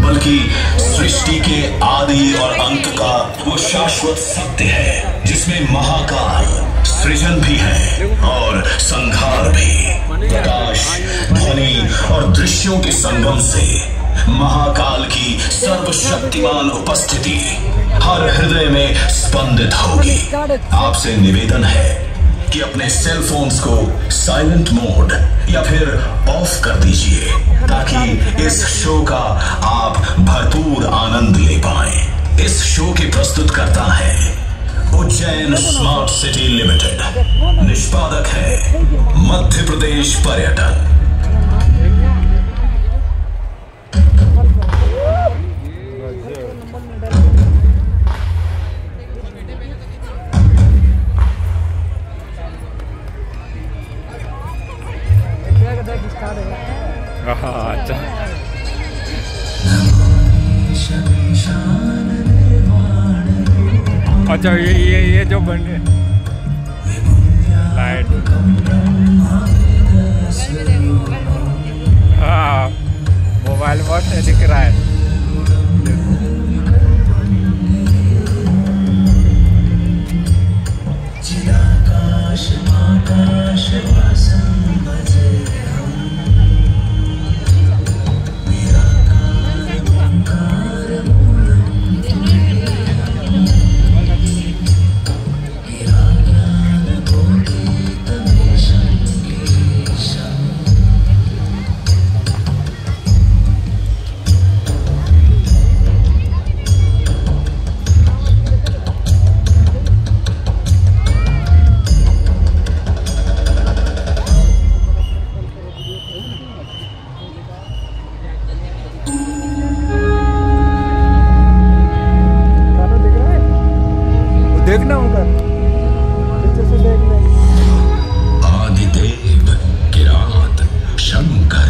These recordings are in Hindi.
बल्कि सृष्टि के आदि और अंत का वो शाश्वत सत्य है जिसमें महाकाल सृजन भी है और संहार भी। प्रकाश, ध्वनि और दृश्यों के संगम से महाकाल की सर्वशक्तिमान उपस्थिति हर हृदय में स्पंदित होगी। आपसे निवेदन है कि अपने सेल फोन्स को साइलेंट मोड या फिर ऑफ कर दीजिए ताकि इस शो का आप भरपूर आनंद ले पाएं। इस शो के प्रस्तुतकर्ता है उज्जैन स्मार्ट सिटी लिमिटेड, निष्पादक है मध्य प्रदेश पर्यटन। अच्छा अच्छा ये जो बने लाइट, हाँ मोबाइल बहुत दिख रहा है। देखना होगा, पीछे से देखना। आदिदेव, किरात, शंकर,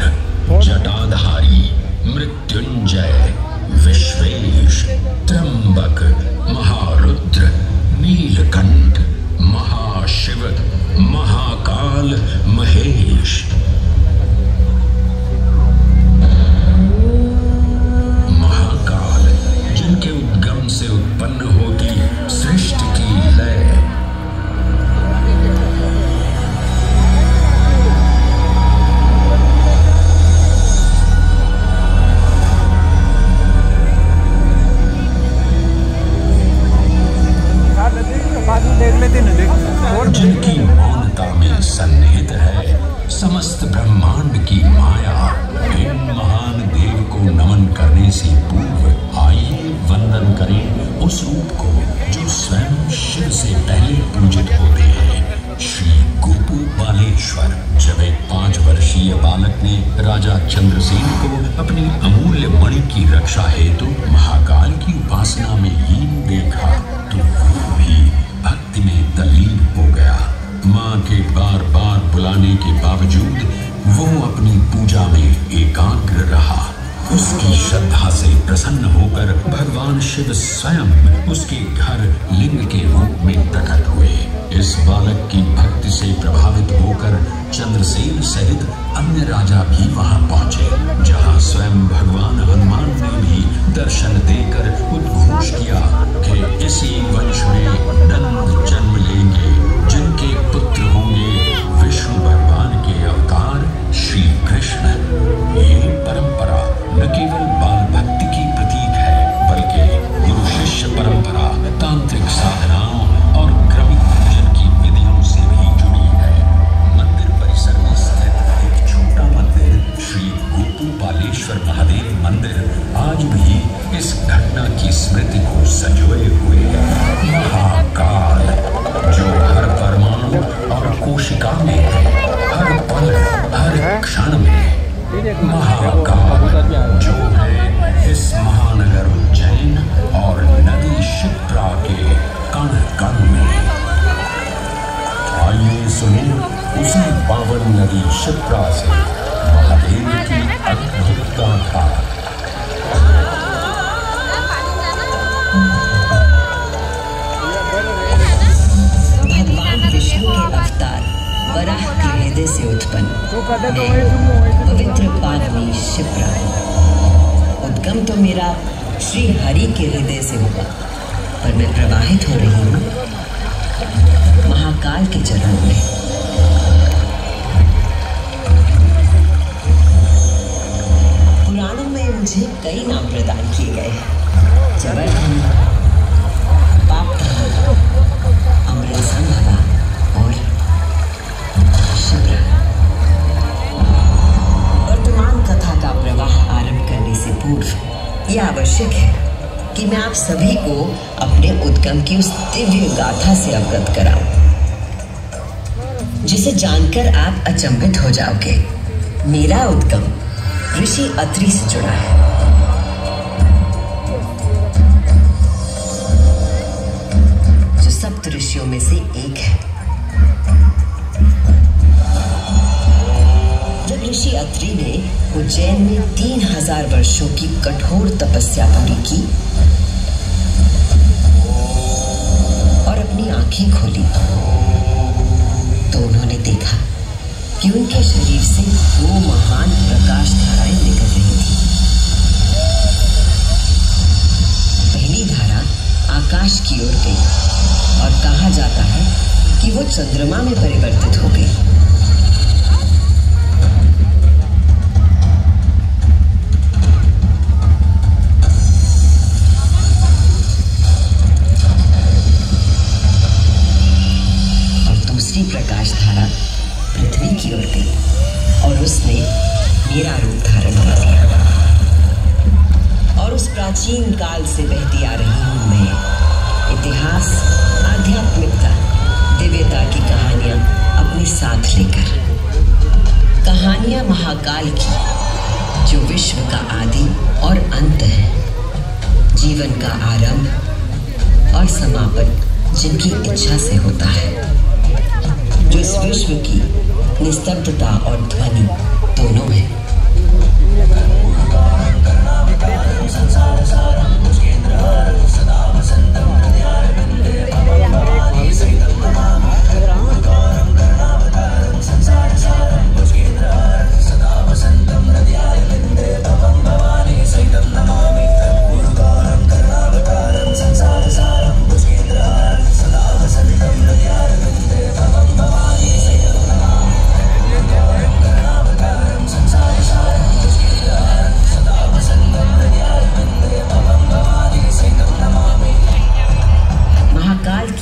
जटाधारी, मृत्युंजय, विश्वेश, त्र्यंबक, महारुद्र, नीलकंठ, महाशिव, महाकाल, महेश। महाकाल जिनके उद्गम से उत्पन्न होती सृष्टि की लय। जिनकी मौनता में सन्निहित है समस्त ब्रह्मांड की माया। इन महान देव को नमन करने से पूर्व आइए वंदन करें उस रूप को जो स्वयं शिव से पहले पूजित होते हैं, श्री गोपू बालेश्वर। जब एक 5 वर्षीय बालक ने राजा चंद्रसेन को अपनी अमूल्य मणि की रक्षा हेतु महाकाल की उपासना में लीन देखा तो वो भी भक्ति में तल्लीन हो गया। माँ के बार बार बुलाने के बावजूद वो अपनी पूजा में एकाग्र रहा। उसकी श्रद्धा से प्रसन्न होकर भगवान शिव स्वयं उसके घर लिंग के रूप में प्रकट हुए। इस बालक की भक्ति से प्रभावित होकर चंद्रसेन सहित अन्य राजा भी वहां पहुंचे, जहां स्वयं भगवान हनुमान ने भी दर्शन देकर उद्घोष किया कि इसी वंश में नंद जन्म लेंगे जिनके पुत्र होंगे विष्णु भगवान के अवतार श्री कृष्ण। ये परंपरा न केवल बाल भक्ति की प्रतीक है बल्कि गुरु शिष्य परंपरा, तांत्रिक साधनाओं और क्रमिक पूजन की विधियों से भी जुड़ी है। मंदिर परिसर में स्थित एक छोटा मंदिर श्री गोपू बालेश्वर महादेव मंदिर आज भी इस घटना की स्मृति को संजोए हुए है। महाकाल जो हर परमाणु और कोशिका में है, हर पल हर क्षण में। महाकाल जो है इस महानगर उज्जैन और नदी शिप्रा के कण कण में। आइए सुनिए उसी पावन नदी शिप्रा से महादेव की अद्भुत गाथा। भगवान विष्णु के अवतार वराह के हृदय से उत्पन्न पवित्र पावनी शिप्रा उद्गम उद्गम तो मेरा श्री हरि के हृदय से होगा, पर मैं प्रवाहित हो रही हूँ महाकाल के चरणों में। पुराणों में मुझे कई नाम प्रदान किए गए हैं, जबरदन, पापधाम, अमृतसंभवा और शिप्रा। वर्तमान कथा का प्रवाह आरंभ करने से पूर्व यह आवश्यक है कि मैं आप सभी को अपने उद्गम की उस दिव्य गाथा से अवगत कराऊं, जिसे जानकर आप अचंभित हो जाओगे। मेरा उद्गम ऋषि अत्रि से जुड़ा है। जो सप्त ऋषियों में से एक है। जब ऋषि अत्रि ने उज्जैन में 3000 वर्षों की कठोर तपस्या पूरी की और अपनी आंखें खोली, तो उन्होंने देखा कि उनके शरीर से 2 महान प्रकाश धाराएं निकल रही थी। पहली धारा आकाश की ओर गई और कहा जाता है कि वो चंद्रमा में परिवर्तित हो गई। प्रकाश धारा पृथ्वी की ओर गई और उसने मेरा रूप धारण कर लिया। और उस प्राचीन काल से बहती आ रही हूं मैं इतिहास, आध्यात्मिकता, दिव्यता की कहानियां अपने साथ लेकर। कहानियां महाकाल की, जो विश्व का आदि और अंत है, जीवन का आरंभ और समापन जिनकी इच्छा से होता है, जो इस विश्व की निस्तब्धता और ध्वनि दोनों है।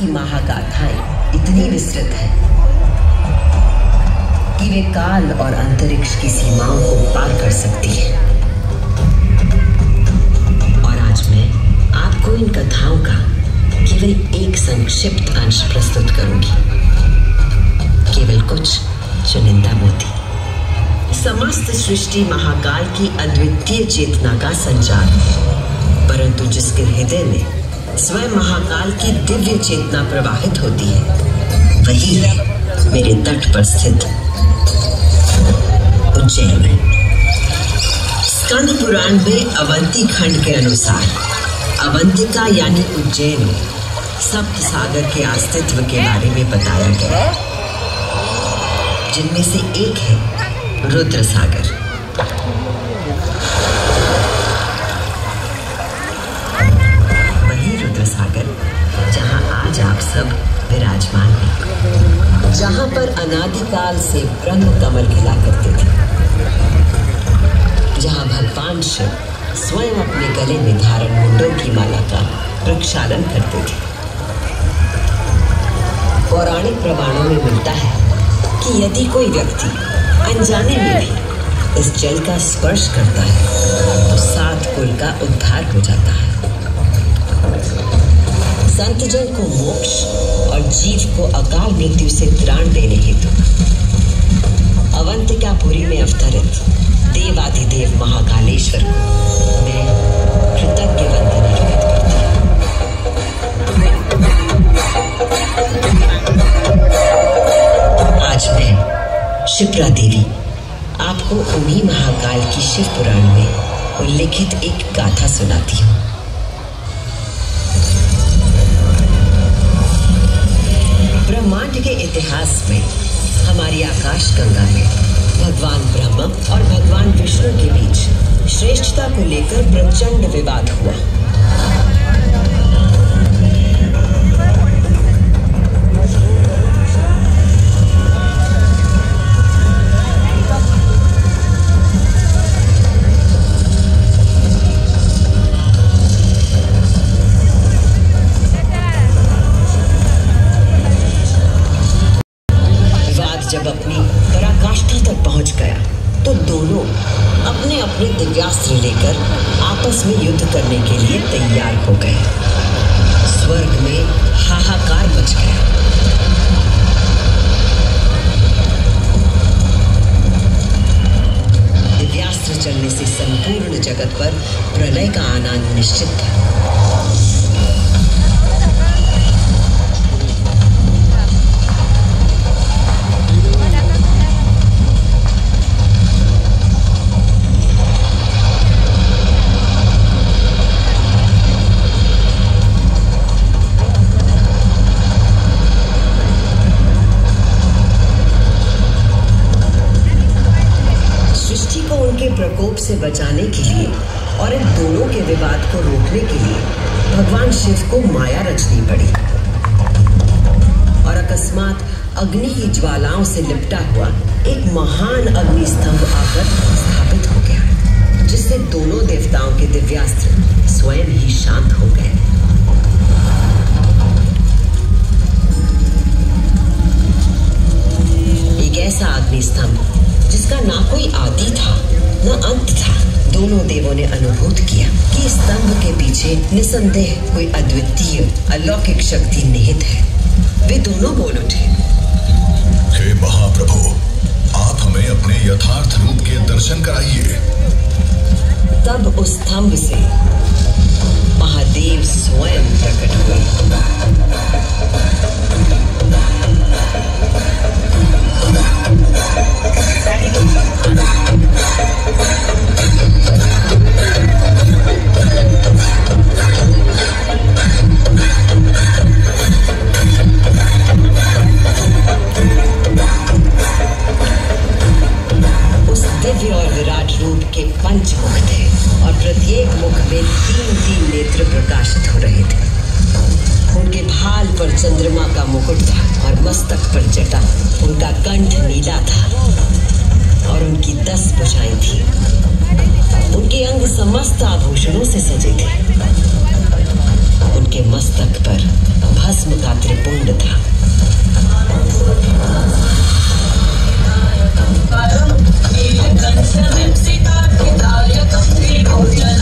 महागाथाएं इतनी विस्तृत है कि वे काल और अंतरिक्ष की सीमाओं को पार कर सकती है। और आज मैं आपको इन कथाओं का केवल एक संक्षिप्त अंश प्रस्तुत करूंगी, केवल कुछ चुनिंदा मोती। समस्त सृष्टि महाकाल की अद्वितीय चेतना का संचार है, परंतु जिसके हृदय में स्वयं महाकाल की दिव्य चेतना प्रवाहित होती है, वही है मेरे तट पर स्थित उज्जैन। स्कंद पुराण में अवंती खंड के अनुसार अवंतिका यानी उज्जैन सप्त सागर के अस्तित्व के बारे में बताया गया, जिनमें से एक है रुद्र सागर। सागर जहां आज आप सब विराजमान हैं, जहां पर अनादिकाल से ब्रह्म कमल खिला करते थे, जहां भगवान शिव स्वयं अपने गले में धारण मुंडों की माला का प्रक्षालन करते थे। पौराणिक प्रमाणों में मिलता है कि यदि कोई व्यक्ति अनजाने में भी इस जल का स्पर्श करता है तो 7 कुल का उद्धार हो जाता है। संत जन को मोक्ष और जीव को अकाल मृत्यु से त्राण देने हेतु अवंतिकापुरी में अवतरित देवाधिदेव महाकालेश्वर को मैं कृतज्ञ वंदना अर्पित करती हूँ। आज मैं शिप्रा देवी आपको उन्हीं महाकाल की शिव पुराण में उल्लिखित एक गाथा सुनाती हूँ। ब्रह्मांड के इतिहास में हमारी आकाश गंगा में भगवान ब्रह्मा और भगवान विष्णु के बीच श्रेष्ठता को लेकर प्रचंड विवाद हुआ। जब अपनी पराकाष्ठा तक पहुंच गया तो दोनों अपने अपने दिव्यास्त्र लेकर आपस में युद्ध करने के लिए तैयार हो गए। स्वर्ग में हाहाकार मच गया। दिव्यास्त्र चलने से संपूर्ण जगत पर प्रलय का आना निश्चित था। प्रकोप से बचाने के लिए और इन दोनों के विवाद को रोकने के लिए भगवान शिव को माया रचनी पड़ी और अकस्मात अग्नि की ज्वालाओं से लिपटा हुआ एक महान अग्नि स्तंभ आकर स्थापित हो गया, जिससे दोनों देवताओं के दिव्यास्त्र स्वयं ही शांत हो गए। एक ऐसा अग्नि स्तंभ जिसका ना कोई आदि था न अंत था। दोनों देवों ने अनुभूत किया कि स्तंभ के पीछे निसंदेह कोई अद्वितीय अलौकिक शक्ति निहित है। वे दोनों बोल उठे, हे महाप्रभु, आप हमें अपने यथार्थ रूप के दर्शन कराइए। तब उस स्तंभ से महादेव स्वयं प्रकट हुए। और विराट रूप के पंचमुख थे और प्रत्येक मुख में 3-3 नेत्र प्रकाशित हो रहे थे। उनके भाल पर चंद्रमा का मुकुट था और मस्तक पर जटा। उनका कंठ नीला था और उनकी 10 भुजाएं थी। उनके अंग समस्त आभूषणों से सजे थे। उनके मस्तक पर भस्म का त्रिपुंड था। Kancham Sita Hidayakam Sri Bhojan